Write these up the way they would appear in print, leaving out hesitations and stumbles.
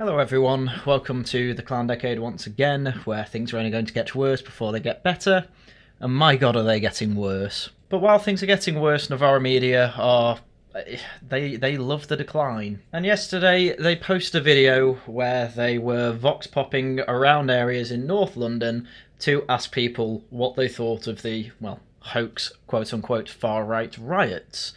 Hello everyone, welcome to the Clan Decade once again, where things are only going to get worse before they get better, and my god are they getting worse. But while things are getting worse, Novara media are... They love the decline. And yesterday they posted a video where they were vox popping around areas in North London to ask people what they thought of the, well, hoax, quote-unquote, far-right riots.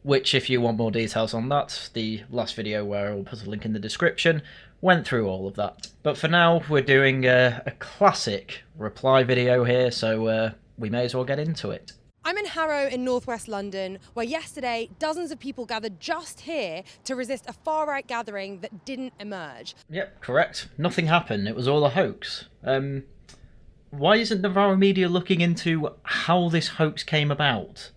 Which, if you want more details on that, the last video where I'll put a link in the description went through all of that. But for now, we're doing a classic reply video here, so we may as well get into it. I'm in Harrow in northwest London, where yesterday dozens of people gathered just here to resist a far-right gathering that didn't emerge. Yep, correct. Nothing happened. It was all a hoax. Why isn't Novara media looking into how this hoax came about?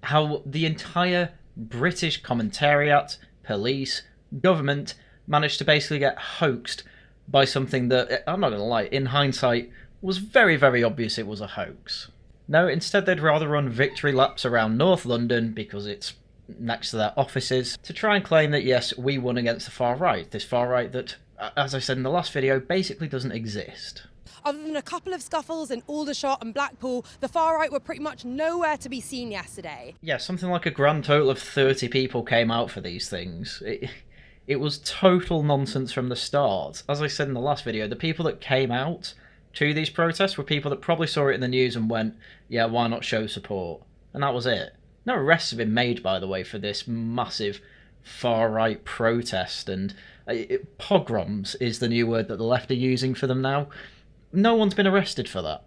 How the entire British commentariat, police, government managed to basically get hoaxed by something that, I'm not going to lie, in hindsight, was very, very obvious it was a hoax. No, instead they'd rather run victory laps around North London, because it's next to their offices, to try and claim that, yes, we won against the far right. This far right that, as I said in the last video, basically doesn't exist. Other than a couple of scuffles in Aldershot and Blackpool, the far-right were pretty much nowhere to be seen yesterday. Yeah, something like a grand total of 30 people came out for these things. It was total nonsense from the start. As I said in the last video, the people that came out to these protests were people that probably saw it in the news and went, yeah, why not show support? And that was it. No arrests have been made, by the way, for this massive far-right protest, and pogroms is the new word that the left are using for them now. No one's been arrested for that.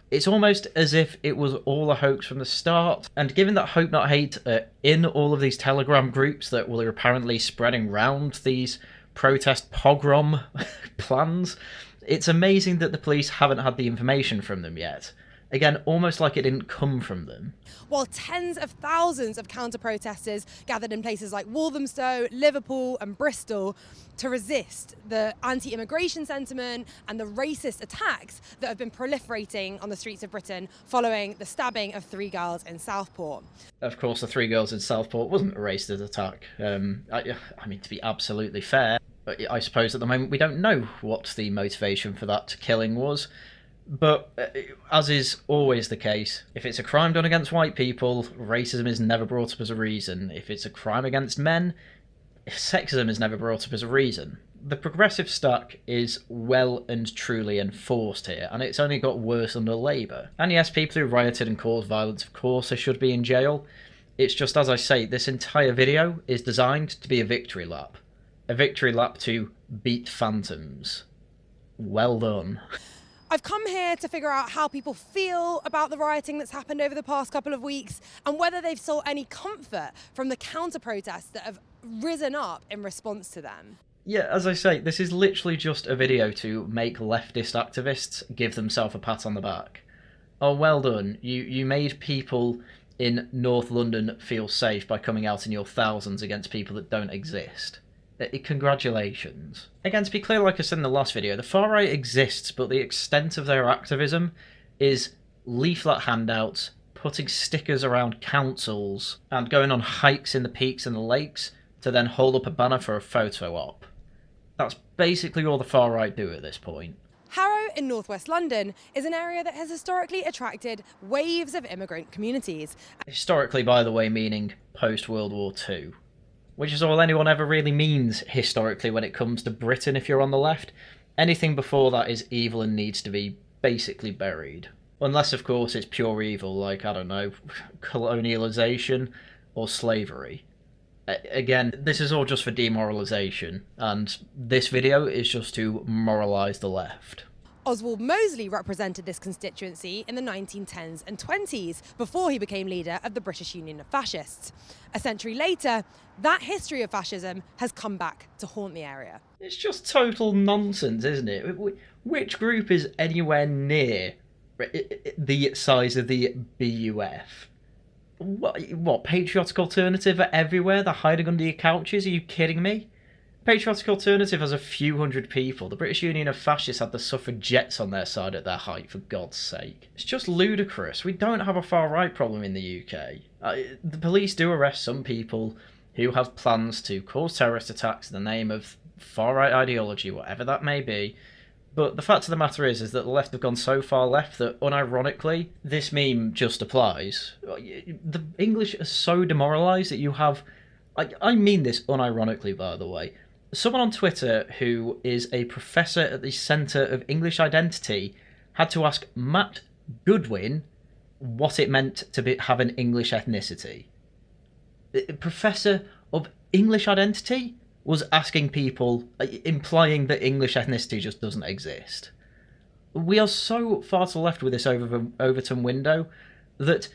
It's almost as if it was all a hoax from the start. And given that Hope Not Hate are in all of these Telegram groups that were apparently spreading round these protest pogrom plans, it's amazing that the police haven't had the information from them yet. Again, almost like it didn't come from them. While tens of thousands of counter-protesters gathered in places like Walthamstow, Liverpool and Bristol to resist the anti-immigration sentiment and the racist attacks that have been proliferating on the streets of Britain following the stabbing of 3 girls in Southport. Of course, the 3 girls in Southport wasn't a racist attack. I mean, to be absolutely fair, I suppose at the moment we don't know what the motivation for that killing was. But, as is always the case, if it's a crime done against white people, racism is never brought up as a reason. If it's a crime against men, sexism is never brought up as a reason. The progressive stack is well and truly enforced here, and it's only got worse under Labour. And yes, people who rioted and caused violence, of course, they should be in jail. It's just, as I say, this entire video is designed to be a victory lap. A victory lap to beat phantoms. Well done. I've come here to figure out how people feel about the rioting that's happened over the past couple of weeks and whether they've sought any comfort from the counter-protests that have risen up in response to them. Yeah, as I say, this is literally just a video to make leftist activists give themselves a pat on the back. Oh, well done. You made people in North London feel safe by coming out in your thousands against people that don't exist. Congratulations. Again, to be clear, like I said in the last video, the far-right exists, but the extent of their activism is leaflet handouts, putting stickers around councils, and going on hikes in the peaks and the lakes to then hold up a banner for a photo op. That's basically all the far-right do at this point. Harrow in northwest London is an area that has historically attracted waves of immigrant communities. Historically, by the way, meaning post-World War II. Which is all anyone ever really means historically when it comes to Britain if you're on the left. Anything before that is evil and needs to be basically buried. Unless, of course, it's pure evil, like, I don't know, colonialisation or slavery. Again, this is all just for demoralisation, and this video is just to moralise the left. Oswald Mosley represented this constituency in the 1910s and 20s before he became leader of the British Union of Fascists. A century later, that history of fascism has come back to haunt the area. It's just total nonsense, isn't it? Which group is anywhere near the size of the BUF? What, Patriotic Alternative are everywhere? They're hiding under your couches? Are you kidding me? Patriotic Alternative has a few hundred people. The British Union of Fascists had the suffragettes on their side at their height, for God's sake. It's just ludicrous. We don't have a far-right problem in the UK. The police do arrest some people who have plans to cause terrorist attacks in the name of far-right ideology, whatever that may be. But the fact of the matter is that the left have gone so far left that, unironically, this meme just applies. The English are so demoralised that you have... I mean this unironically, by the way. Someone on Twitter who is a professor at the Centre of English Identity had to ask Matt Goodwin what it meant to have an English ethnicity. A professor of English Identity was asking people, implying that English ethnicity just doesn't exist. We are so far to the left with this Overton window that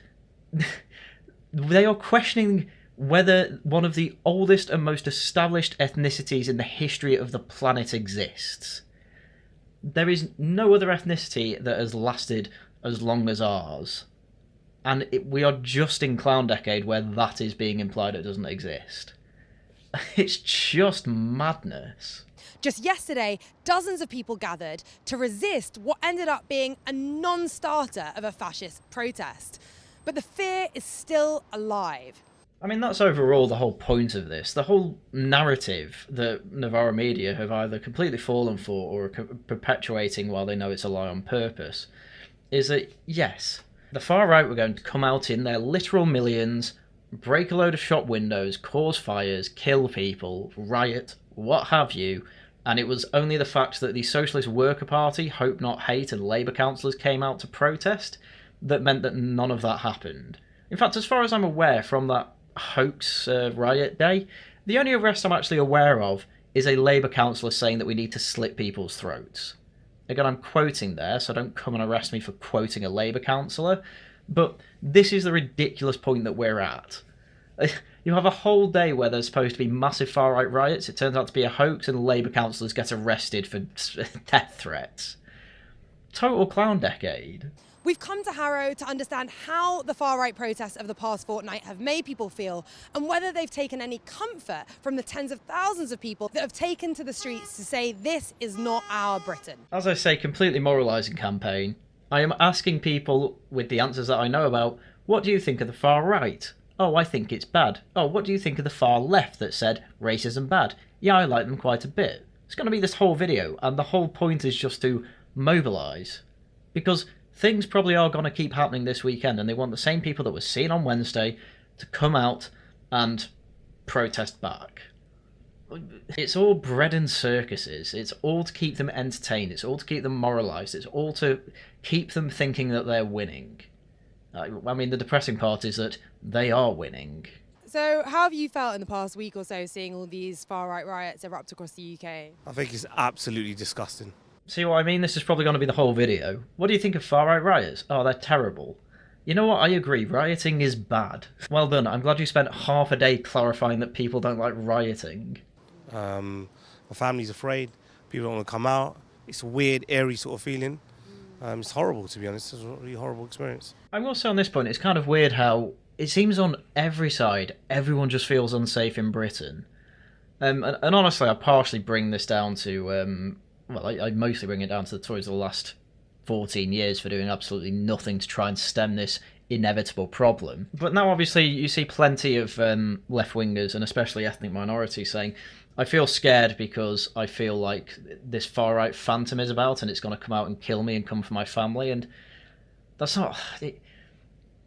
they are questioning whether one of the oldest and most established ethnicities in the history of the planet exists. There is no other ethnicity that has lasted as long as ours. And we are just in Clown Decade where that is being implied it doesn't exist. It's just madness. Just yesterday, dozens of people gathered to resist what ended up being a non-starter of a fascist protest. But the fear is still alive. I mean, that's overall the whole point of this. The whole narrative that Novara media have either completely fallen for or are perpetuating while they know it's a lie on purpose is that, yes, the far right were going to come out in their literal millions, break a load of shop windows, cause fires, kill people, riot, what have you, and it was only the fact that the Socialist Worker Party, Hope Not Hate, and Labour councillors came out to protest that meant that none of that happened. In fact, as far as I'm aware from that Hoax riot day, the only arrest I'm actually aware of is a Labour councillor saying that we need to slit people's throats. Again, I'm quoting there, so don't come and arrest me for quoting a Labour councillor, but this is the ridiculous point that we're at. You have a whole day where there's supposed to be massive far-right riots, it turns out to be a hoax, and Labour councillors get arrested for death threats. Total Clown Decade. We've come to Harrow to understand how the far-right protests of the past fortnight have made people feel and whether they've taken any comfort from the tens of thousands of people that have taken to the streets to say this is not our Britain. As I say, completely moralising campaign. I am asking people, with the answers that I know about, what do you think of the far right? Oh, I think it's bad. Oh, what do you think of the far left that said racism bad? Yeah, I like them quite a bit. It's going to be this whole video, and the whole point is just to mobilise. Because things probably are going to keep happening this weekend, and they want the same people that were seen on Wednesday to come out and protest back. It's all bread and circuses. It's all to keep them entertained. It's all to keep them moralised. It's all to keep them thinking that they're winning. I mean, the depressing part is that they are winning. So how have you felt in the past week or so seeing all these far-right riots erupt across the UK? I think it's absolutely disgusting. See what I mean? This is probably going to be the whole video. What do you think of far-right riots? Oh, they're terrible. You know what? I agree. Rioting is bad. Well done. I'm glad you spent half a day clarifying that people don't like rioting. My family's afraid. People don't want to come out. It's a weird, airy sort of feeling. It's horrible, to be honest. It's a really horrible experience. I will say on this point, it's kind of weird how it seems on every side, everyone just feels unsafe in Britain. And honestly, I partially bring this down to... I mostly bring it down to the Tories of the last 14 years for doing absolutely nothing to try and stem this inevitable problem. But now, obviously, you see plenty of left-wingers, and especially ethnic minorities, saying, I feel scared because I feel like this far-right phantom is about and it's going to come out and kill me and come for my family. And that's not...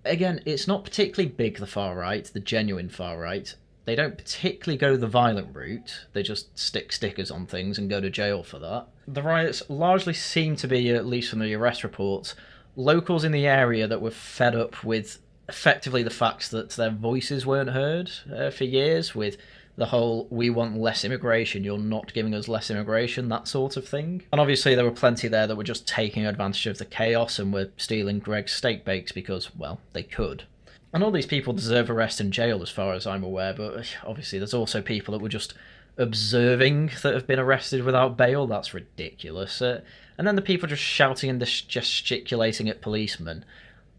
Again, it's not particularly big, the far-right, the genuine far-right. They don't particularly go the violent route. They just stick stickers on things and go to jail for that. The riots largely seem to be, at least from the arrest reports, locals in the area that were fed up with effectively the fact that their voices weren't heard for years, with the whole, we want less immigration, you're not giving us less immigration, that sort of thing. And obviously there were plenty there that were just taking advantage of the chaos and were stealing Greg's steak bakes because, well, they could. And all these people deserve arrest and jail as far as I'm aware, but obviously there's also people that were just observing that have been arrested without bail. That's ridiculous. And then the people just shouting and gesticulating at policemen.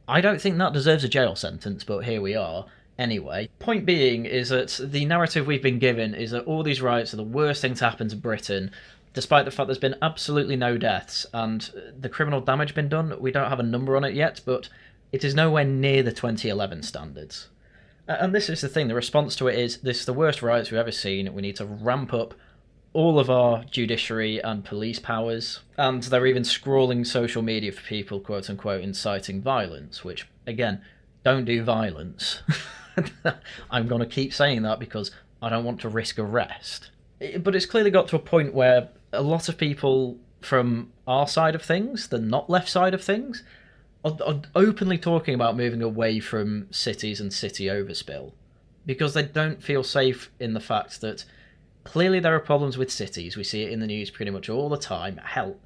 I don't think that deserves a jail sentence, but here we are. Anyway, point being is that the narrative we've been given is that all these riots are the worst thing to happen to Britain, despite the fact there's been absolutely no deaths, and the criminal damage been done, we don't have a number on it yet, but it is nowhere near the 2011 standards. And this is the thing, the response to it is, this is the worst riots we've ever seen, we need to ramp up all of our judiciary and police powers, and they're even scrawling social media for people, quote unquote, inciting violence, which, again, don't do violence. I'm going to keep saying that because I don't want to risk arrest. But it's clearly got to a point where a lot of people from our side of things, the not left side of things, are openly talking about moving away from cities and city overspill because they don't feel safe in the fact that clearly there are problems with cities. We see it in the news pretty much all the time. Hell,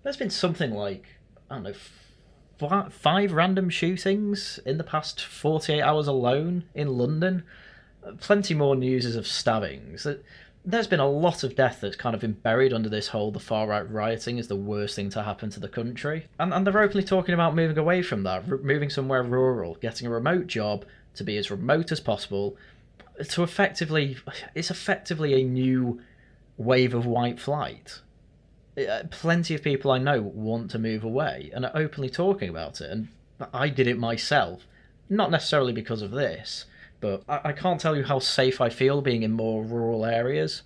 there's been something like, I don't know, 5 random shootings in the past 48 hours alone in London. Plenty more news of stabbings. There's been a lot of death that's kind of been buried under this whole the far-right rioting is the worst thing to happen to the country. And they're openly talking about moving away from that, moving somewhere rural, getting a remote job to be as remote as possible, to it's effectively a new wave of white flight. Plenty of people I know want to move away and are openly talking about it, and I did it myself, not necessarily because of this, but I can't tell you how safe I feel being in more rural areas,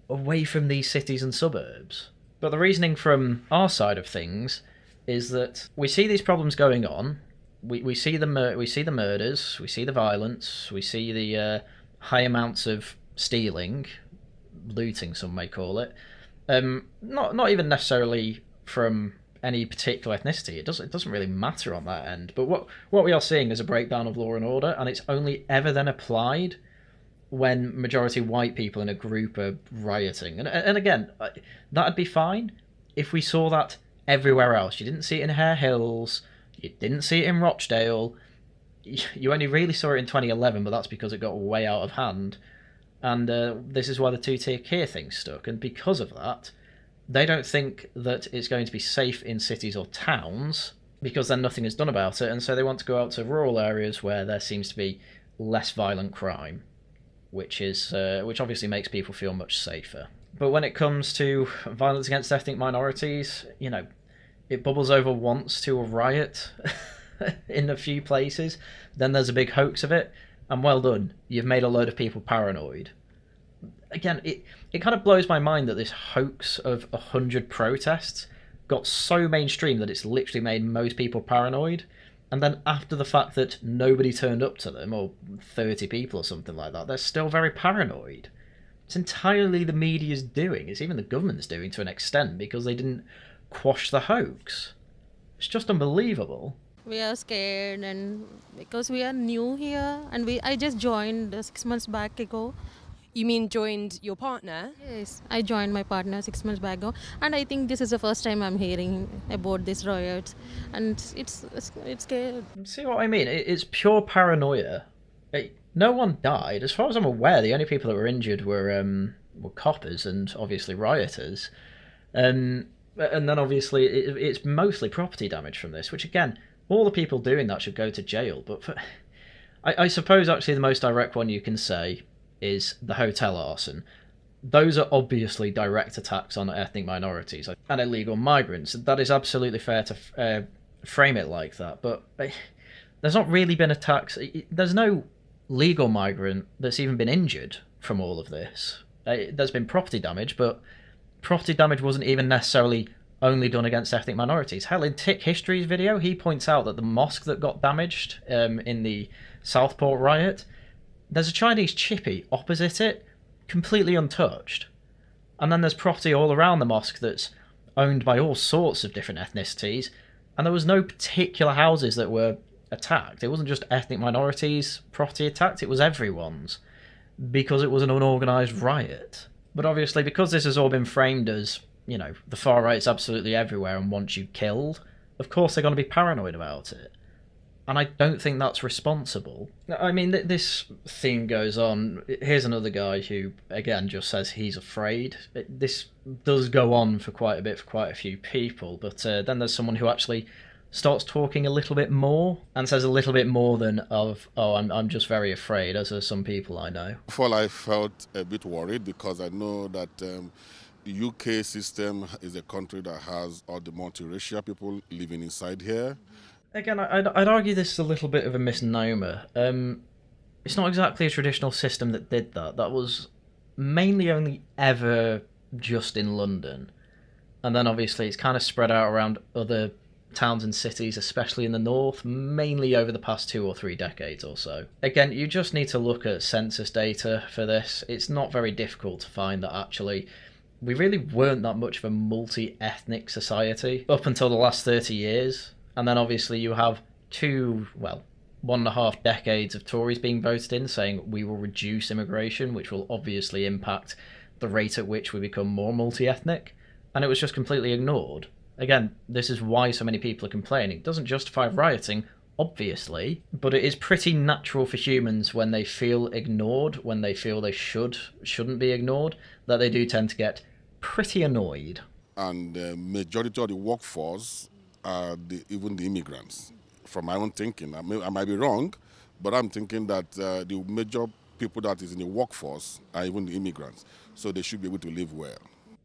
away from these cities and suburbs. But the reasoning from our side of things is that we see these problems going on, we see the murders, we see the violence, we see the high amounts of stealing, looting some may call it, not even necessarily from any particular ethnicity. It doesn't really matter on that end. But what we are seeing is a breakdown of law and order, and it's only ever then applied when majority white people in a group are rioting. And again, that'd be fine if we saw that everywhere else. You didn't see it in Hare Hills, you didn't see it in Rochdale, you only really saw it in 2011, but that's because it got way out of hand. And this is why the two-tier care thing stuck. And because of that, they don't think that it's going to be safe in cities or towns because then nothing is done about it, and so they want to go out to rural areas where there seems to be less violent crime, which obviously makes people feel much safer. But when it comes to violence against ethnic minorities, it bubbles over once to a riot in a few places, then there's a big hoax of it, and well done, you've made a load of people paranoid. Again, it kind of blows my mind that this hoax of 100 protests got so mainstream that it's literally made most people paranoid, and then after the fact that nobody turned up to them, or 30 people or something like that, they're still very paranoid. It's entirely the media's doing, it's even the government's doing to an extent, because they didn't quash the hoax. It's just unbelievable. We are scared, and because we are new here, and I just joined 6 months back ago. You mean joined your partner? Yes, I joined my partner 6 months back ago, and I think this is the first time I'm hearing about this riots, and it's scary. See what I mean? It's pure paranoia. No one died, as far as I'm aware. The only people that were injured were coppers and obviously rioters, and then obviously it's mostly property damage from this. Which again, all the people doing that should go to jail. But I suppose actually the most direct one you can say is the hotel arson. Those are obviously direct attacks on ethnic minorities and illegal migrants. That is absolutely fair to frame it like that, but there's not really been attacks. There's no legal migrant that's even been injured from all of this. There's been property damage, but property damage wasn't even necessarily only done against ethnic minorities. Hell, in Tick History's video, he points out that the mosque that got damaged in the Southport riot, there's a Chinese chippy opposite it, completely untouched. And then there's property all around the mosque that's owned by all sorts of different ethnicities, and there was no particular houses that were attacked. It wasn't just ethnic minorities' property attacked, it was everyone's, because it was an unorganised riot. But obviously, because this has all been framed as, the far right's absolutely everywhere and wants you killed, of course they're going to be paranoid about it. And I don't think that's responsible. I mean, this theme goes on. Here's another guy who, again, just says he's afraid. This does go on for quite a bit for quite a few people, but then there's someone who actually starts talking a little bit more and says a little bit more than I'm just very afraid, as are some people I know. Well, I felt a bit worried because I know that the UK system is a country that has all the multiracial people living inside here. Again, I'd argue this is a little bit of a misnomer. It's not exactly a traditional system that did that. That was mainly only ever just in London. And then obviously it's kind of spread out around other towns and cities, especially in the north, mainly over the past 2 or 3 decades or so. Again, you just need to look at census data for this. It's not very difficult to find that actually we really weren't that much of a multi-ethnic society up until the last 30 years. And then obviously you have 1.5 decades of Tories being voted in saying we will reduce immigration, which will obviously impact the rate at which we become more multi-ethnic. And it was just completely ignored. Again, this is why so many people are complaining. It doesn't justify rioting, obviously, but it is pretty natural for humans when they feel ignored, when they feel they shouldn't be ignored, that they do tend to get pretty annoyed. And the majority of the workforce are even the immigrants. From my own thinking, I might be wrong, but I'm thinking that the major people that is in the workforce are even the immigrants, so they should be able to live well.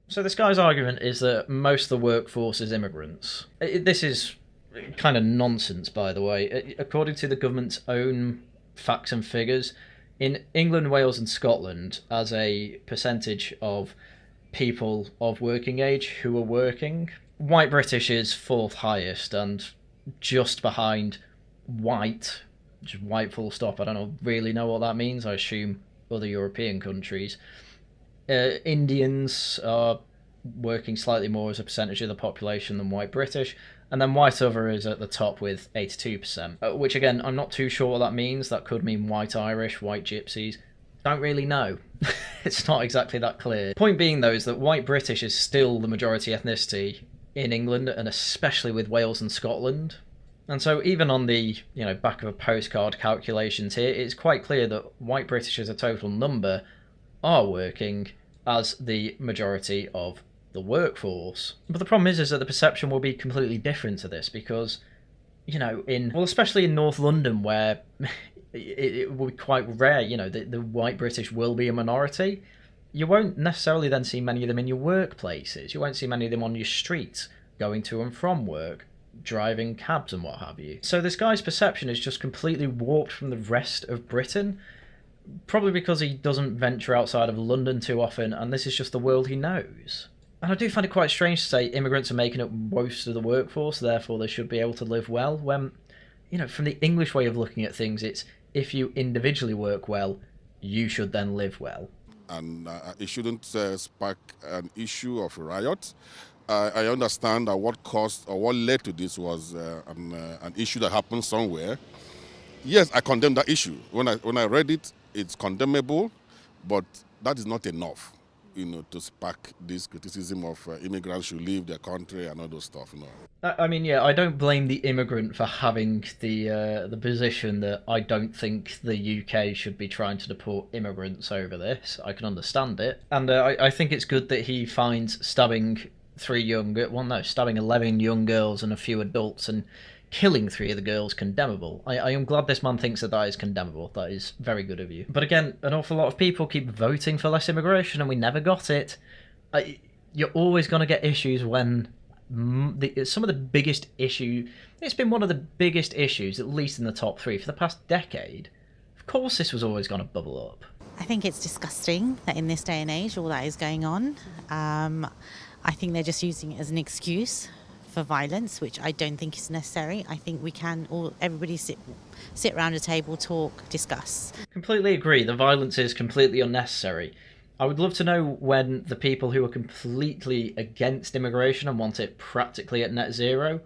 So this guy's argument is that most of the workforce is immigrants. This is kind of nonsense, by the way. According to the government's own facts and figures, in England, Wales and Scotland, as a percentage of people of working age who are working, white British is 4th highest and just behind white, just white full stop. I don't really know what that means. I assume other European countries. Indians are working slightly more as a percentage of the population than white British, and then white other is at the top with 82%, which again, I'm not too sure what that means. That could mean white Irish, white Gypsies. Don't really know. It's not exactly that clear. Point being, though, is that white British is still the majority ethnicity in England, and especially with Wales and Scotland. And so even on the back of a postcard calculations here, it's quite clear that white British as a total number are working as the majority of the workforce. But the problem is that the perception will be completely different to this because, especially in North London where it will be quite rare, the white British will be a minority. You won't necessarily then see many of them in your workplaces. You won't see many of them on your streets, going to and from work, driving cabs and what have you. So this guy's perception is just completely warped from the rest of Britain, probably because he doesn't venture outside of London too often, and this is just the world he knows. And I do find it quite strange to say immigrants are making up most of the workforce, therefore they should be able to live well, when, from the English way of looking at things, it's if you individually work well, you should then live well. And it shouldn't spark an issue of a riot. I understand that what caused or what led to this was an issue that happened somewhere. Yes, I condemn that issue. When I read it, it's condemnable, but that is not enough, to spark this criticism of immigrants should leave their country and all those stuff. I don't blame the immigrant for having the position that I don't think the UK should be trying to deport immigrants over this. I can understand it, and I think it's good that he finds stabbing 11 young girls and a few adults and killing 3 of the girls condemnable. I am glad this man thinks that is condemnable. That is very good of you. But again, an awful lot of people keep voting for less immigration and we never got it. You're always going to get issues when some of the biggest issue. It's been one of the biggest issues, at least in the top 3, for the past decade. Of course this was always going to bubble up. I think it's disgusting that in this day and age all that is going on. I think they're just using it as an excuse for violence, which I don't think is necessary. I think we can everybody sit around a table, talk, discuss. Completely agree. The violence is completely unnecessary. I would love to know when the people who are completely against immigration and want it practically at net zero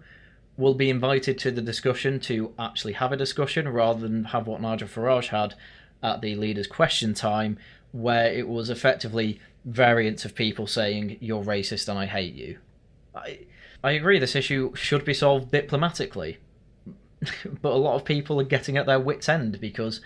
will be invited to the discussion to actually have a discussion rather than have what Nigel Farage had at the leaders' question time, where it was effectively variants of people saying, "You're racist and I hate you." I agree this issue should be solved diplomatically, but a lot of people are getting at their wits' end because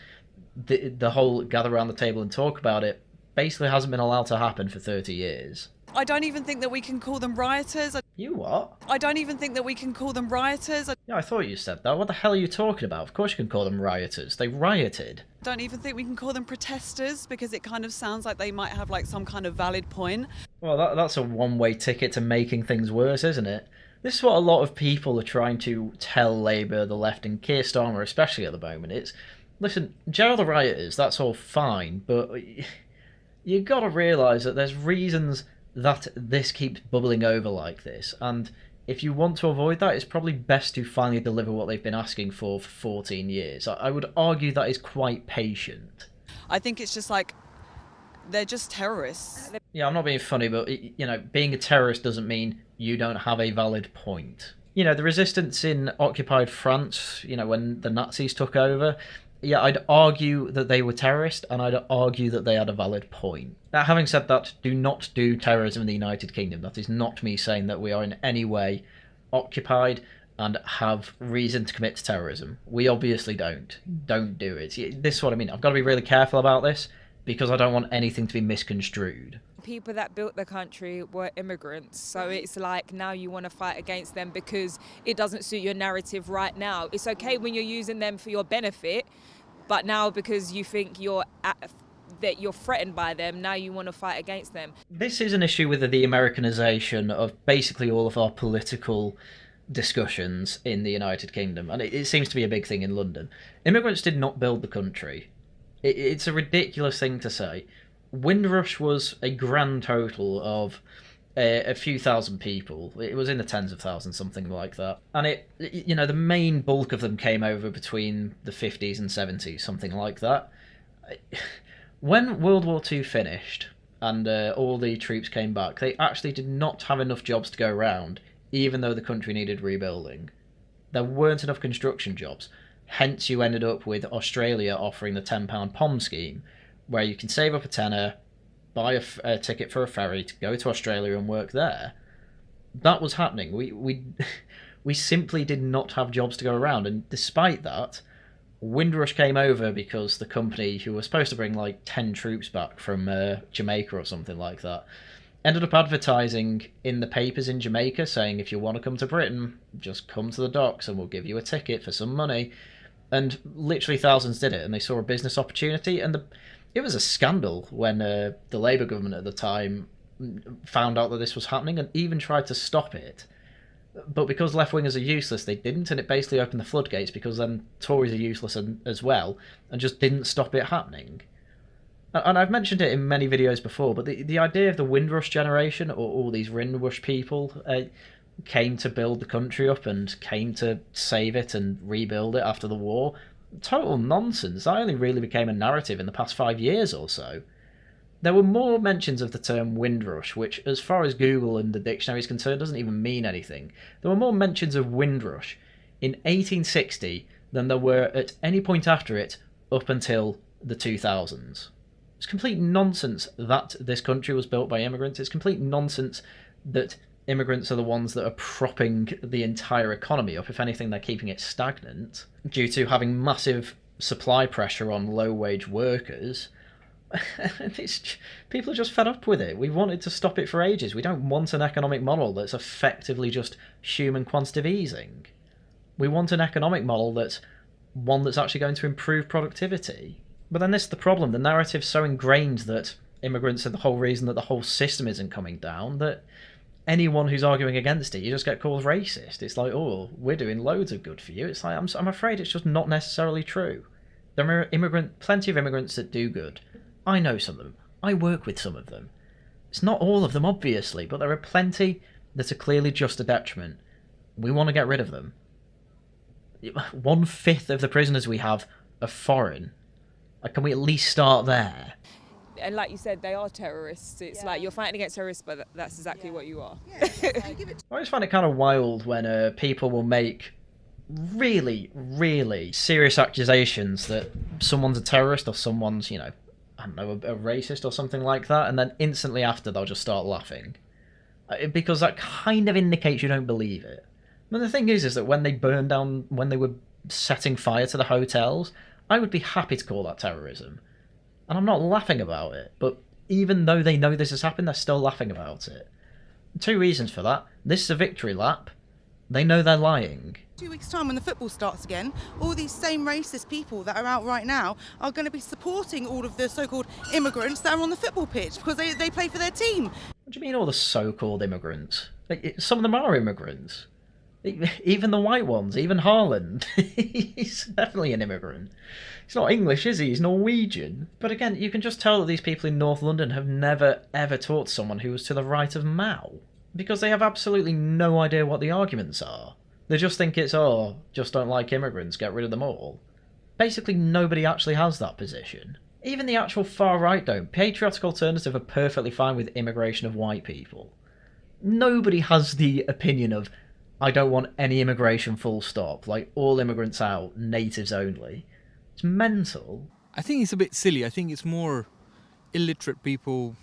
the whole gather around the table and talk about it basically hasn't been allowed to happen for 30 years. I don't even think that we can call them rioters. You what? I don't even think that we can call them rioters. Yeah, I thought you said that. What the hell are you talking about? Of course you can call them rioters. They rioted. I don't even think we can call them protesters because it kind of sounds like they might have some kind of valid point. Well, that's a one-way ticket to making things worse, isn't it? This is what a lot of people are trying to tell Labour, the left, and Keir Starmer especially at the moment. Listen, jail the rioters, that's all fine, but you got to realise that there's reasons that this keeps bubbling over like this, and if you want to avoid that, it's probably best to finally deliver what they've been asking for 14 years. I would argue that is quite patient. I think it's just like, they're just terrorists. Yeah, I'm not being funny, but, you know, being a terrorist doesn't mean you don't have a valid point. You know, the resistance in occupied France, you know, when the Nazis took over, yeah, I'd argue that they were terrorists, and I'd argue that they had a valid point. Now, having said that, do not do terrorism in the United Kingdom. That is not me saying that we are in any way occupied and have reason to commit terrorism. We obviously don't. Don't do it. This is what I mean. I've got to be really careful about this, because I don't want anything to be misconstrued. People that built the country were immigrants, so it's like now you want to fight against them because it doesn't suit your narrative right now. It's okay when you're using them for your benefit, but now because you think that you're threatened by them, now you want to fight against them. This is an issue with the Americanization of basically all of our political discussions in the United Kingdom, and it seems to be a big thing in London. Immigrants did not build the country. It's a ridiculous thing to say. Windrush was a grand total of a few thousand people. It was in the tens of thousands, something like that. And you know, the main bulk of them came over between the 50s and 70s, something like that. When World War II finished and all the troops came back, they actually did not have enough jobs to go around, even though the country needed rebuilding. There weren't enough construction jobs. Hence, you ended up with Australia offering the £10 POM scheme, where you can save up a tenner, buy a ticket for a ferry to go to Australia and work there. That was happening. We simply did not have jobs to go around, and despite that, Windrush came over because the company, who was supposed to bring like 10 troops back from Jamaica or something like that, ended up advertising in the papers in Jamaica saying, if you want to come to Britain, just come to the docks and we'll give you a ticket for some money. And literally thousands did it, and they saw a business opportunity. And it was a scandal when the Labour government at the time found out that this was happening and even tried to stop it. But because left-wingers are useless, they didn't, and it basically opened the floodgates, because then Tories are useless as well, and just didn't stop it happening. And I've mentioned it in many videos before, but the idea of the Windrush generation, or all these Windrush people, came to build the country up and came to save it and rebuild it after the war. Total nonsense. That only really became a narrative in the past 5 years or so. There were more mentions of the term Windrush, which, as far as Google and the dictionary is concerned, doesn't even mean anything. There were more mentions of Windrush in 1860 than there were at any point after it up until the 2000s. It's complete nonsense that this country was built by immigrants. It's complete nonsense that immigrants are the ones that are propping the entire economy up. If anything, they're keeping it stagnant due to having massive supply pressure on low-wage workers. People are just fed up with it. We've wanted to stop it for ages. We don't want an economic model that's effectively just human quantitative easing. We want an economic model that's one that's actually going to improve productivity. But then this is the problem. The narrative's so ingrained that immigrants are the whole reason that the whole system isn't coming down, that anyone who's arguing against it, you just get called racist. It's like, oh, we're doing loads of good for you. It's like, I'm afraid it's just not necessarily true. There are plenty of immigrants that do good. I know some of them. I work with some of them. It's not all of them, obviously, but there are plenty that are clearly just a detriment. We want to get rid of them. 1/5 of the prisoners we have are foreign. Can we at least start there? And like you said, they are terrorists. It's like you're fighting against terrorists, but that's exactly what you are. I always find it kind of wild when people will make really, really serious accusations that someone's a terrorist or someone's, you know, I don't know, a racist or something like that, and then instantly after they'll just start laughing. Because that kind of indicates you don't believe it. And the thing is that when they burned down, when they were setting fire to the hotels, I would be happy to call that terrorism. And I'm not laughing about it, but even though they know this has happened, they're still laughing about it. 2 reasons for that. This is a victory lap. They know they're lying. 2 weeks' time when the football starts again, all these same racist people that are out right now are going to be supporting all of the so-called immigrants that are on the football pitch because they play for their team. What do you mean all the so-called immigrants? Some of them are immigrants. Even the white ones, even Harlan, he's definitely an immigrant. He's not English, is he? He's Norwegian. But again, you can just tell that these people in North London have never, ever talked to someone who was to the right of Mao. Because they have absolutely no idea what the arguments are. They just think it's, oh, just don't like immigrants, get rid of them all. Basically, nobody actually has that position. Even the actual far right don't. Patriotic Alternative are perfectly fine with immigration of white people. Nobody has the opinion of, I don't want any immigration full stop, like all immigrants out, natives only. It's mental. I think it's a bit silly. I think it's more illiterate people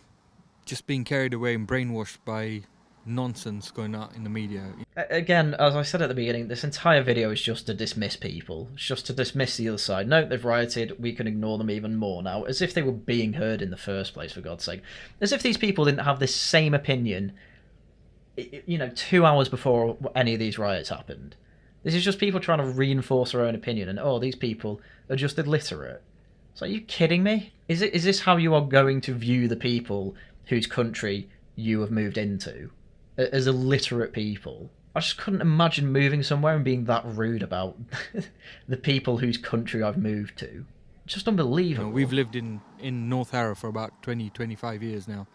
just being carried away and brainwashed by nonsense going out in the media. Again, as I said at the beginning, this entire video is just to dismiss people. It's just to dismiss the other side. No, they've rioted, we can ignore them even more now. As if they were being heard in the first place, for God's sake. As if these people didn't have this same opinion, 2 hours before any of these riots happened. This is just people trying to reinforce their own opinion, and oh, these people are just illiterate. So are you kidding me? Is this how you are going to view the people whose country you have moved into? As illiterate people? I just couldn't imagine moving somewhere and being that rude about the people whose country I've moved to. Just unbelievable. We've lived in North Harrow for about 25 years now.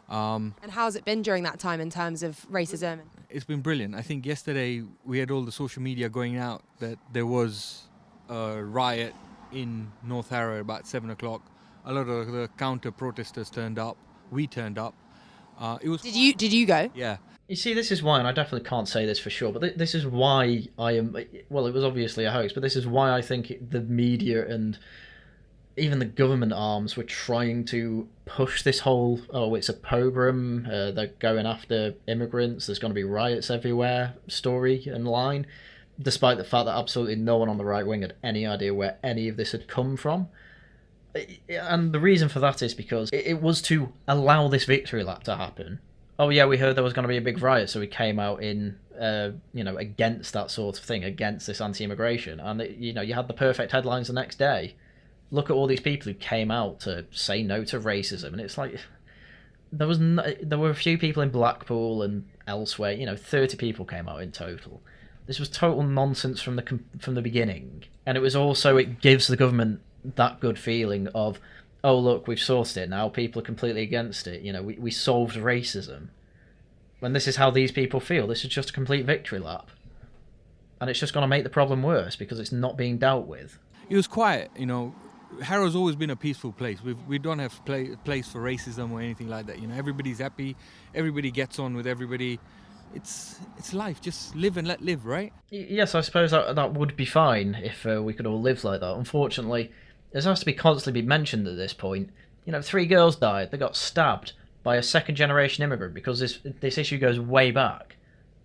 And how's it been during that time in terms of racism? It's been brilliant. I think yesterday we had all the social media going out that there was a riot in North Harrow at about 7 o'clock. A lot of the counter protesters turned up. We turned up. Did you go? Yeah. You see, this is why, and I definitely can't say this for sure, but this is why I am... Well, it was obviously a hoax, but this is why I think the media and even the government arms were trying to push this whole, oh, it's a pogrom, they're going after immigrants, there's going to be riots everywhere story and line, despite the fact that absolutely no one on the right wing had any idea where any of this had come from. And the reason for that is because it was to allow this victory lap to happen. Oh yeah, we heard there was going to be a big riot, so we came out in, against that sort of thing, against this anti-immigration. And, you had the perfect headlines the next day. Look at all these people who came out to say no to racism. And it's like, there were a few people in Blackpool and elsewhere, 30 people came out in total. This was total nonsense from the beginning. And it gives the government that good feeling of, oh look, we've sorted it now, people are completely against it, we solved racism. When this is how these people feel, this is just a complete victory lap. And it's just going to make the problem worse because it's not being dealt with. It was quiet, Harrow's always been a peaceful place. We don't have place for racism or anything like that, everybody's happy, everybody gets on with everybody. It's life, just live and let live, right? Yes, I suppose that would be fine if we could all live like that. Unfortunately, this has to be constantly mentioned at this point. 3 girls died. They got stabbed by a second-generation immigrant because this issue goes way back.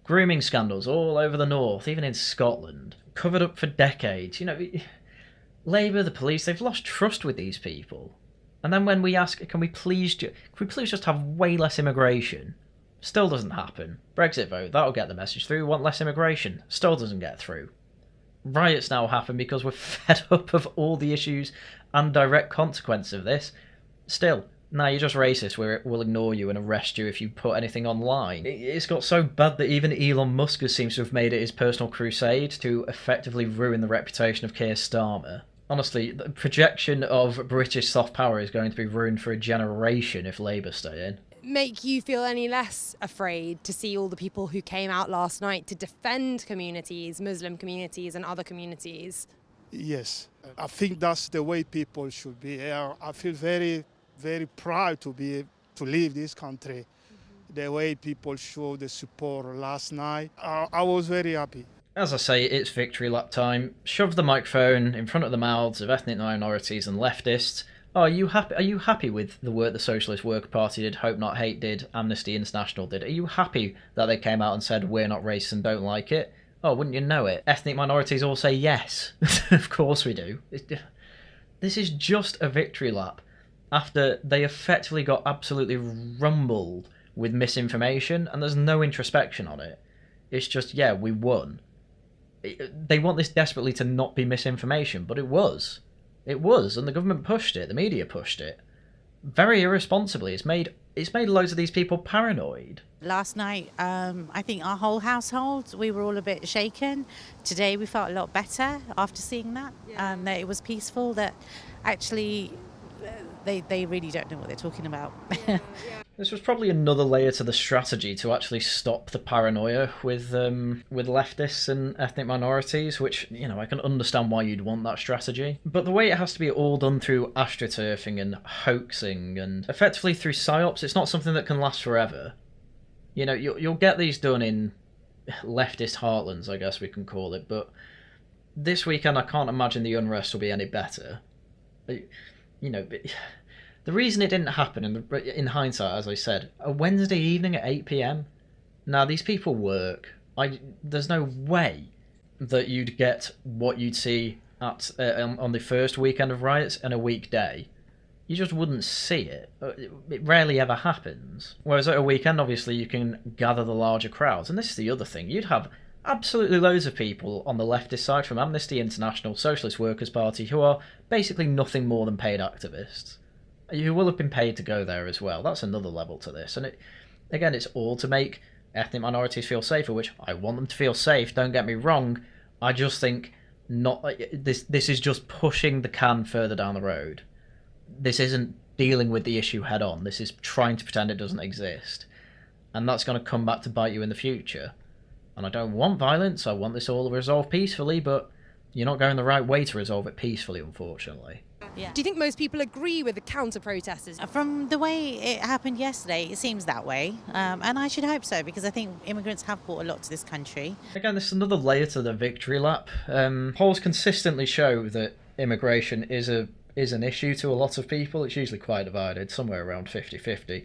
Grooming scandals all over the north, even in Scotland, covered up for decades. Labour, the police, they've lost trust with these people. And then when we ask, can we please just have way less immigration? Still doesn't happen. Brexit vote, that'll get the message through. We want less immigration. Still doesn't get through. Riots now happen because we're fed up of all the issues and direct consequences of this. Still, nah, you're just racist, we'll ignore you and arrest you if you put anything online. It's got so bad that even Elon Musk seems to have made it his personal crusade to effectively ruin the reputation of Keir Starmer. Honestly, the projection of British soft power is going to be ruined for a generation if Labour stay in. Make you feel any less afraid to see all the people who came out last night to defend communities, Muslim communities and other communities? Yes, I think that's the way people should be. I feel very, very proud to live this country. The way people showed the support last night, I was very happy. As I say, it's victory lap time. Shove the microphone in front of the mouths of ethnic minorities and leftists. Oh, are you happy with the work the Socialist Worker Party did, Hope Not Hate did, Amnesty International did? Are you happy that they came out and said we're not racist and don't like it? Oh, wouldn't you know it? Ethnic minorities all say yes. Of course we do. This is just a victory lap after they effectively got absolutely rumbled with misinformation and there's no introspection on it. It's just, yeah, we won. They want this desperately to not be misinformation, but it was. It was, and the government pushed it, the media pushed it. Very irresponsibly. It's made loads of these people paranoid. Last night, I think our whole household, we were all a bit shaken. Today we felt a lot better after seeing that, that it was peaceful, that actually they really don't know what they're talking about. This was probably another layer to the strategy to actually stop the paranoia with leftists and ethnic minorities, which, you know, I can understand why you'd want that strategy. But the way it has to be all done through astroturfing and hoaxing and effectively through psyops, it's not something that can last forever. You know, you'll get these done in leftist heartlands, I guess we can call it, but this weekend I can't imagine the unrest will be any better. You know, the reason it didn't happen, in hindsight, as I said, a Wednesday evening at 8 p.m. Now, these people work. There's no way that you'd get what you'd see at on the first weekend of riots in a weekday. You just wouldn't see it. It rarely ever happens. Whereas at a weekend, obviously, you can gather the larger crowds. And this is the other thing. You'd have absolutely loads of people on the leftist side from Amnesty International, Socialist Workers' Party, who are basically nothing more than paid activists. You will have been paid to go there as well. That's another level to this. And it's all to make ethnic minorities feel safer, which I want them to feel safe, don't get me wrong. I just think this is just pushing the can further down the road. This isn't dealing with the issue head on. This is trying to pretend it doesn't exist. And that's going to come back to bite you in the future. And I don't want violence. I want this all resolved peacefully, but you're not going the right way to resolve it peacefully, unfortunately. Yeah. Do you think most people agree with the counter-protesters? From the way it happened yesterday, it seems that way. And I should hope so, because I think immigrants have brought a lot to this country. Again, this is another layer to the victory lap. Polls consistently show that immigration is an issue to a lot of people. It's usually quite divided, somewhere around 50-50.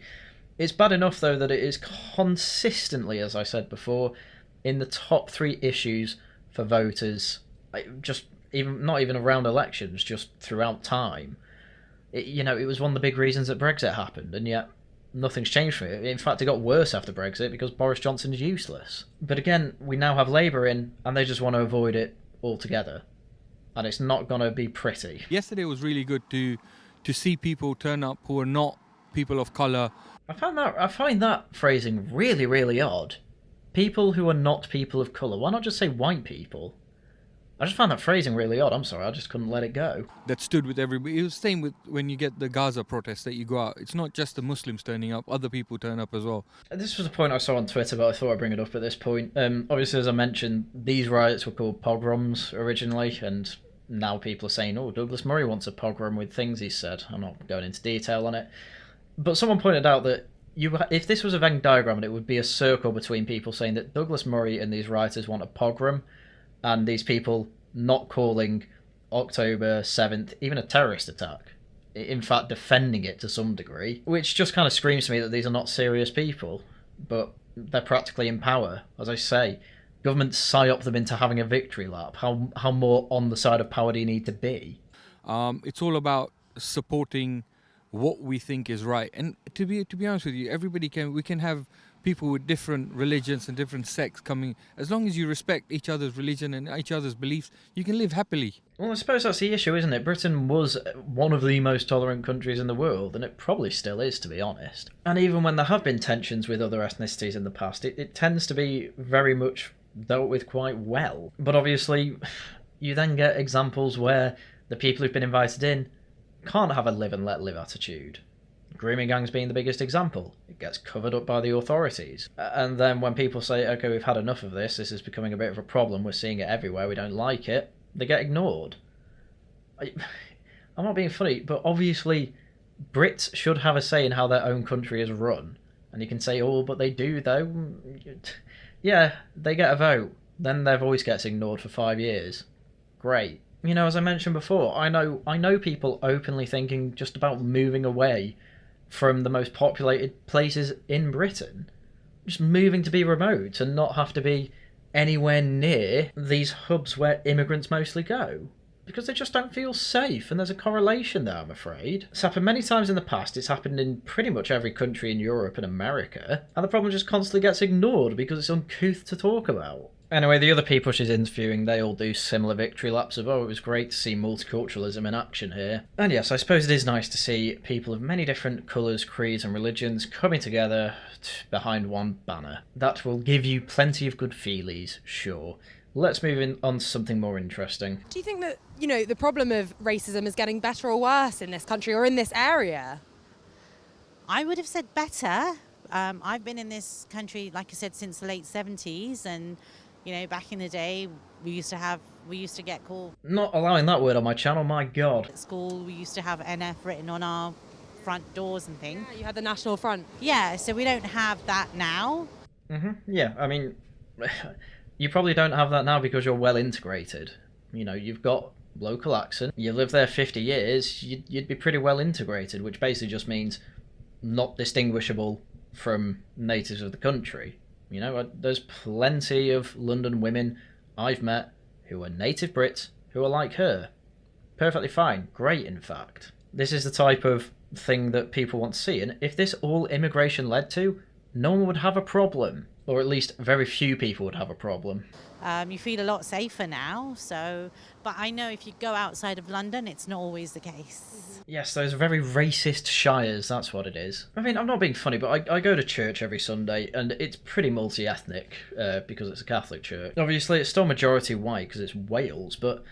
It's bad enough, though, that it is consistently, as I said before, in the top 3 issues for voters, not even around elections, just throughout time. It was one of the big reasons that Brexit happened, and yet nothing's changed for it. In fact, it got worse after Brexit because Boris Johnson is useless. But again, we now have Labour in, and they just want to avoid it altogether. And it's not going to be pretty. Yesterday was really good to see people turn up who are not people of colour. I find that phrasing really, really odd. People who are not people of colour. Why not just say white people? I just found that phrasing really odd. I'm sorry, I just couldn't let it go. That stood with everybody. It was the same with when you get the Gaza protests that you go out. It's not just the Muslims turning up, other people turn up as well. This was a point I saw on Twitter, but I thought I'd bring it up at this point. Obviously, as I mentioned, these riots were called pogroms originally, and now people are saying, oh, Douglas Murray wants a pogrom with things he said. I'm not going into detail on it. But someone pointed out that if this was a Venn diagram, it would be a circle between people saying that Douglas Murray and these rioters want a pogrom, and these people not calling October 7th even a terrorist attack. In fact, defending it to some degree, which just kind of screams to me that these are not serious people, but they're practically in power. As I say, governments psyop them into having a victory lap. How more on the side of power do you need to be? It's all about supporting what we think is right. And to be honest with you, we can have people with different religions and different sects coming. As long as you respect each other's religion and each other's beliefs, you can live happily. Well, I suppose that's the issue, isn't it? Britain was one of the most tolerant countries in the world, and it probably still is, to be honest. And even when there have been tensions with other ethnicities in the past, it tends to be very much dealt with quite well. But obviously, you then get examples where the people who've been invited in can't have a live and let live attitude. Grooming gangs being the biggest example. It gets covered up by the authorities. And then when people say, okay, we've had enough of this is becoming a bit of a problem, we're seeing it everywhere, we don't like it, they get ignored. I'm not being funny, but obviously Brits should have a say in how their own country is run. And you can say, oh, but they do, though. Yeah, they get a vote. Then their voice gets ignored for 5 years. Great. You know, as I mentioned before, I know people openly thinking just about moving away from the most populated places in Britain. Just moving to be remote and not have to be anywhere near these hubs where immigrants mostly go. Because they just don't feel safe, and there's a correlation there, I'm afraid. It's happened many times in the past, it's happened in pretty much every country in Europe and America, and the problem just constantly gets ignored because it's uncouth to talk about. Anyway, the other people she's interviewing, they all do similar victory laps of, oh, it was great to see multiculturalism in action here. And yes, I suppose it is nice to see people of many different colours, creeds and religions coming together behind one banner. That will give you plenty of good feelies, sure. Let's move on to something more interesting. Do you think that, the problem of racism is getting better or worse in this country or in this area? I would have said better. I've been in this country, like I said, since the late 70s, and back in the day, we used to get called. Not allowing that word on my channel, my God. At school, we used to have NF written on our front doors and things. Yeah, you had the National Front. Yeah, so we don't have that now. Yeah, I mean, you probably don't have that now because you're well integrated. You've got local accent. You live there 50 years, you'd be pretty well integrated, which basically just means not distinguishable from natives of the country. There's plenty of London women I've met who are native Brits who are like her. Perfectly fine. Great, in fact. This is the type of thing that people want to see, and if this all immigration led to, no one would have a problem. Or at least very few people would have a problem. You feel a lot safer now, but I know if you go outside of London, it's not always the case. Yes, those very racist shires, that's what it is. I mean, I'm not being funny, but I go to church every Sunday, and it's pretty multi-ethnic, because it's a Catholic church. Obviously, it's still majority white, because it's Wales, but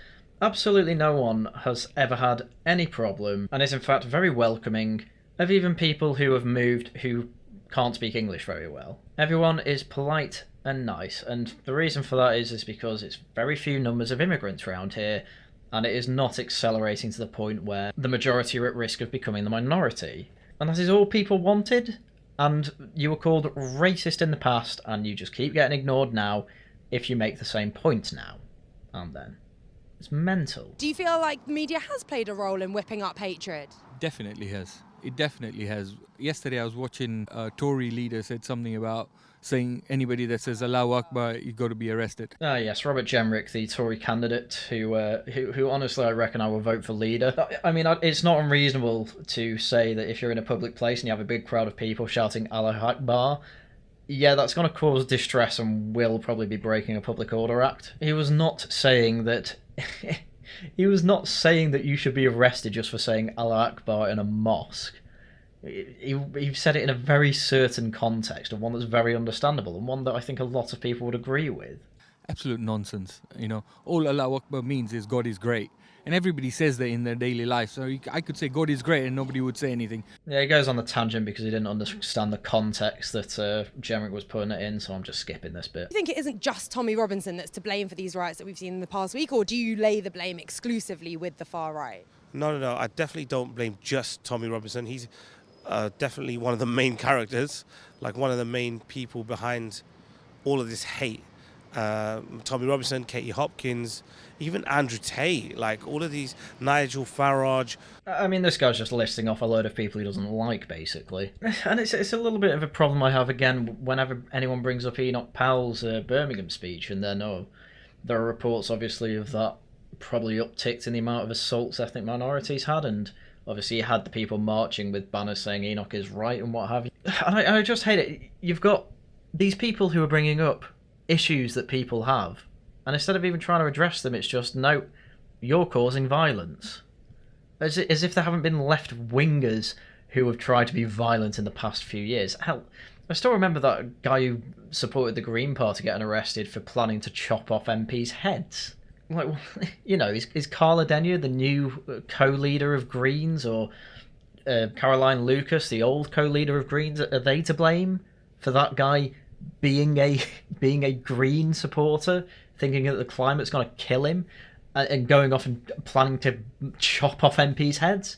absolutely no one has ever had any problem, and is in fact very welcoming, of even people who have moved who can't speak English very well. Everyone is polite and nice, and the reason for that is because it's very few numbers of immigrants around here, and it is not accelerating to the point where the majority are at risk of becoming the minority. And that is all people wanted, and you were called racist in the past, and you just keep getting ignored now if you make the same point now and then. It's mental. Do you feel like the media has played a role in whipping up hatred? Definitely has. It definitely has. Yesterday I was watching a Tory leader said something about saying anybody that says Allahu Akbar, you got to be arrested. Ah, yes, Robert Jenrick, the Tory candidate, who honestly I reckon I will vote for leader. I mean, it's not unreasonable to say that if you're in a public place and you have a big crowd of people shouting Allahu Akbar, yeah, that's going to cause distress and will probably be breaking a public order act. He was not saying that... He was not saying that you should be arrested just for saying Allah Akbar in a mosque. He said it in a very certain context, and one that's very understandable, and one that I think a lot of people would agree with. Absolute nonsense. All Allah Akbar means is God is great. And everybody says that in their daily life. So I could say God is great and nobody would say anything. Yeah, he goes on the tangent because he didn't understand the context that Jenrick was putting it in, so I'm just skipping this bit. Do you think it isn't just Tommy Robinson that's to blame for these riots that we've seen in the past week, or do you lay the blame exclusively with the far right? No. I definitely don't blame just Tommy Robinson. He's definitely one of the main characters, like one of the main people behind all of this hate. Tommy Robinson, Katie Hopkins, even Andrew Tate, like all of these, Nigel Farage. I mean, this guy's just listing off a load of people he doesn't like, basically. And it's a little bit of a problem I have, again, whenever anyone brings up Enoch Powell's Birmingham speech, and then, there are reports, obviously, of that probably upticked in the amount of assaults ethnic minorities had, and obviously you had the people marching with banners saying Enoch is right and what have you. And I just hate it. You've got these people who are bringing up issues that people have, and instead of even trying to address them, it's just, no, you're causing violence. As if there haven't been left-wingers who have tried to be violent in the past few years. Hell, I still remember that guy who supported the Green Party getting arrested for planning to chop off MPs' heads. Like, is Carla Denyer the new co-leader of Greens, or Caroline Lucas, the old co-leader of Greens? Are they to blame for that guy being a Green supporter, thinking that the climate's going to kill him, and going off and planning to chop off MPs' heads?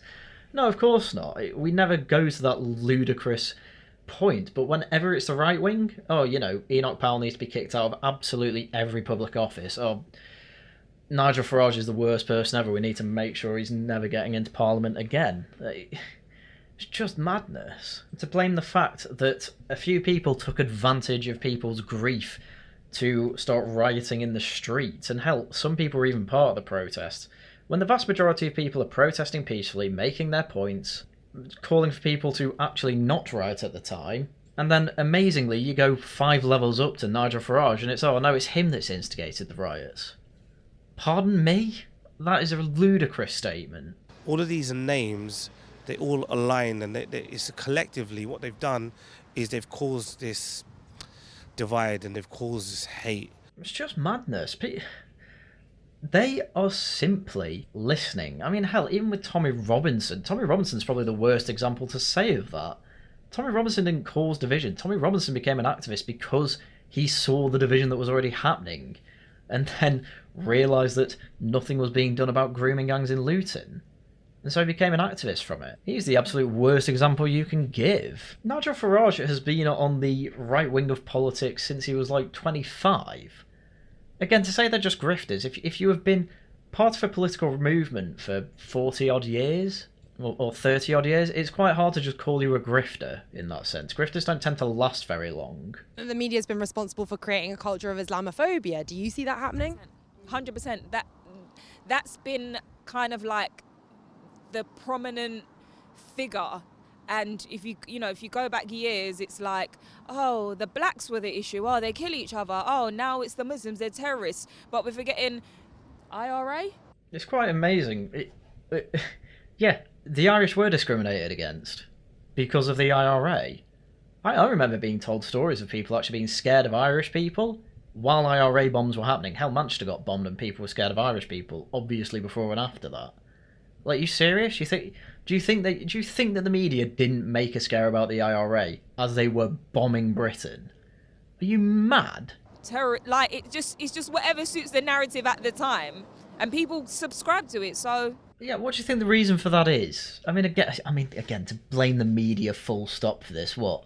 No, of course not. We never go to that ludicrous point, but whenever it's the right wing, Enoch Powell needs to be kicked out of absolutely every public office. Nigel Farage is the worst person ever. We need to make sure he's never getting into Parliament again. It's just madness. To blame the fact that a few people took advantage of people's grief to start rioting in the streets, and hell, some people were even part of the protest, when the vast majority of people are protesting peacefully, making their points, calling for people to actually not riot at the time, And then, amazingly, you go 5 levels up to Nigel Farage, and it's, oh no, it's him that's instigated the riots. Pardon me? That is a ludicrous statement. All of these names, they all align, and it's collectively what they've done is they've caused this divide and they've caused this hate. It's just madness. They are simply listening. I mean, hell, even with Tommy Robinson's probably the worst example to say of that. Tommy Robinson didn't cause division. Tommy Robinson became an activist because he saw the division that was already happening, and then realised that nothing was being done about grooming gangs in Luton. And so he became an activist from it. He's the absolute worst example you can give. Nigel Farage has been on the right wing of politics since he was like 25. Again, to say they're just grifters, if you have been part of a political movement for 40 odd years, or 30 odd years, it's quite hard to just call you a grifter in that sense. Grifters don't tend to last very long. The media's been responsible for creating a culture of Islamophobia. Do you see that happening? 100%. That's been kind of like the prominent figure. And if you go back years, it's like, oh, the blacks were the issue. Oh, they kill each other. Oh, now it's the Muslims, they're terrorists. But we're forgetting IRA. It's quite amazing. Yeah, the Irish were discriminated against because of the IRA. I remember being told stories of people actually being scared of Irish people while IRA bombs were happening. Hell, Manchester got bombed and people were scared of Irish people, obviously before and after that. Like, you serious? Do you think that the media didn't make a scare about the IRA as they were bombing Britain? Are you mad? It's just whatever suits the narrative at the time, and people subscribe to it. So yeah, what do you think the reason for that is? I mean, again, to blame the media full stop for this, what?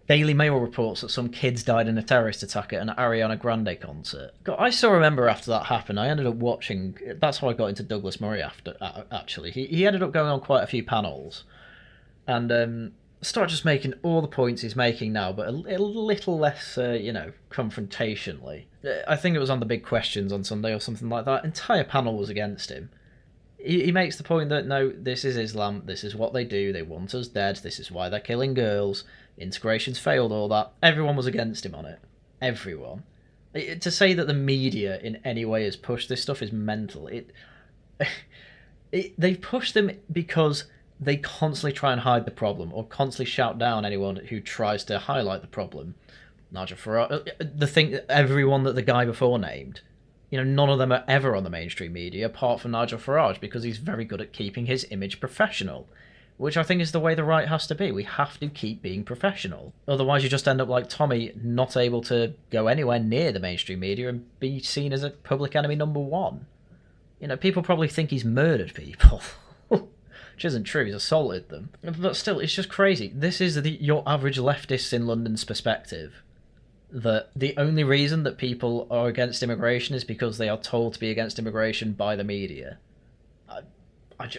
Daily Mail reports that some kids died in a terrorist attack at an Ariana Grande concert. God, I still remember after that happened, I ended up watching... That's how I got into Douglas Murray after, actually. He ended up going on quite a few panels. And started just making all the points he's making now, but a little less, confrontationally. I think it was on the Big Questions on Sunday or something like that. Entire panel was against him. He makes the point that, no, this is Islam, this is what they do, they want us dead, this is why they're killing girls, integration's failed, all that. Everyone was against him on it. Everyone. To say that the media in any way has pushed this stuff is mental. They've pushed them because they constantly try and hide the problem, or constantly shout down anyone who tries to highlight the problem. Nigel Farage, everyone that the guy before named. None of them are ever on the mainstream media apart from Nigel Farage because he's very good at keeping his image professional, which I think is the way the right has to be. We have to keep being professional. Otherwise you just end up like Tommy, not able to go anywhere near the mainstream media and be seen as a public enemy number one. People probably think he's murdered people, which isn't true, he's assaulted them. But still, it's just crazy. This is your average leftists in London's perspective. That the only reason that people are against immigration is because they are told to be against immigration by the media. I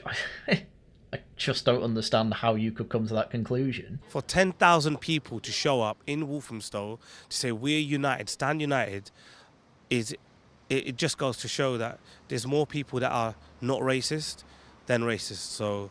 just don't understand how you could come to that conclusion. For 10,000 people to show up in Walthamstow to say we're united, stand united, it just goes to show that there's more people that are not racist than racist. So,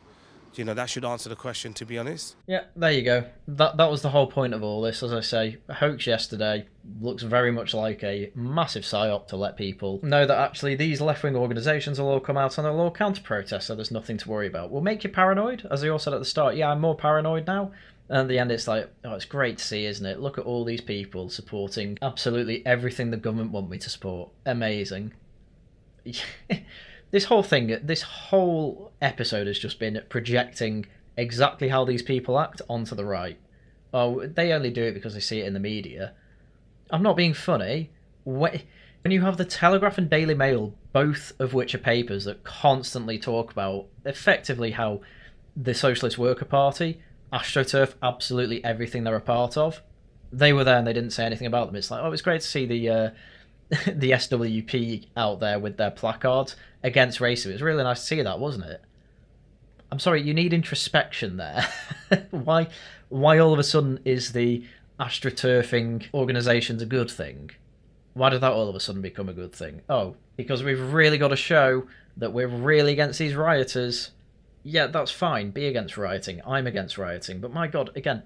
that should answer the question, to be honest. Yeah, there you go. That was the whole point of all this. As I say, Hoax yesterday looks very much like a massive psyop to let people know that actually these left-wing organisations will all come out and they'll all counter-protest, so there's nothing to worry about. We'll make you paranoid, as they all said at the start. Yeah, I'm more paranoid now. And at the end it's like, oh, it's great to see, isn't it? Look at all these people supporting absolutely everything the government want me to support. Amazing. This whole episode has just been projecting exactly how these people act onto the right. Oh, they only do it because they see it in the media. I'm not being funny. When you have the Telegraph and Daily Mail, both of which are papers that constantly talk about effectively how the Socialist Worker Party AstroTurf absolutely everything they're a part of. They were there and they didn't say anything about them. It's like, oh, it's great to see the SWP out there with their placards against racism. It was really nice to see that, wasn't it? I'm sorry, you need introspection there. Why all of a sudden is the astroturfing organisations a good thing? Why did that all of a sudden become a good thing? Oh, because we've really got to show that we're really against these rioters. Yeah, that's fine. Be against rioting. I'm against rioting. But my God, again,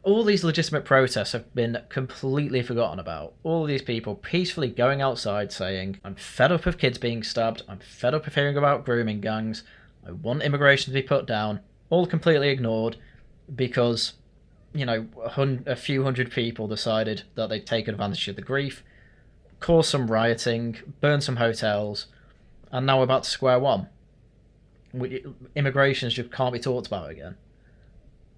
all these legitimate protests have been completely forgotten about. All of these people peacefully going outside saying, I'm fed up of kids being stabbed, I'm fed up of hearing about grooming gangs, I want immigration to be put down, all completely ignored because, you know, a few hundred people decided that they'd taken advantage of the grief, caused some rioting, burned some hotels, and now we're back to square one. Immigration just can't be talked about again.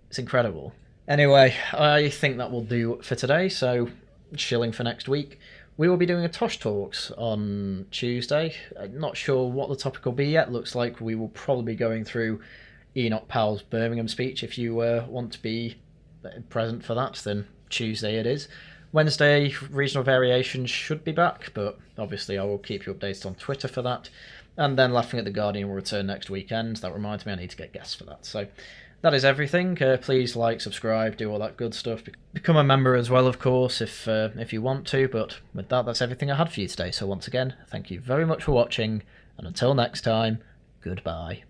It's incredible. Anyway, I think that will do for today, so chilling for next week. We will be doing a Tosh Talks on Tuesday. I'm not sure what the topic will be yet. Looks like we will probably be going through Enoch Powell's Birmingham speech. If you want to be present for that, then Tuesday it is. Wednesday, Regional Variations should be back, but obviously I will keep you updated on Twitter for that. And then Laughing at the Guardian will return next weekend. That reminds me I need to get guests for that. So that is everything. Please like, subscribe, do all that good stuff. Become a member as well, of course, if you want to. But with that, that's everything I had for you today. So once again, thank you very much for watching. And until next time, goodbye.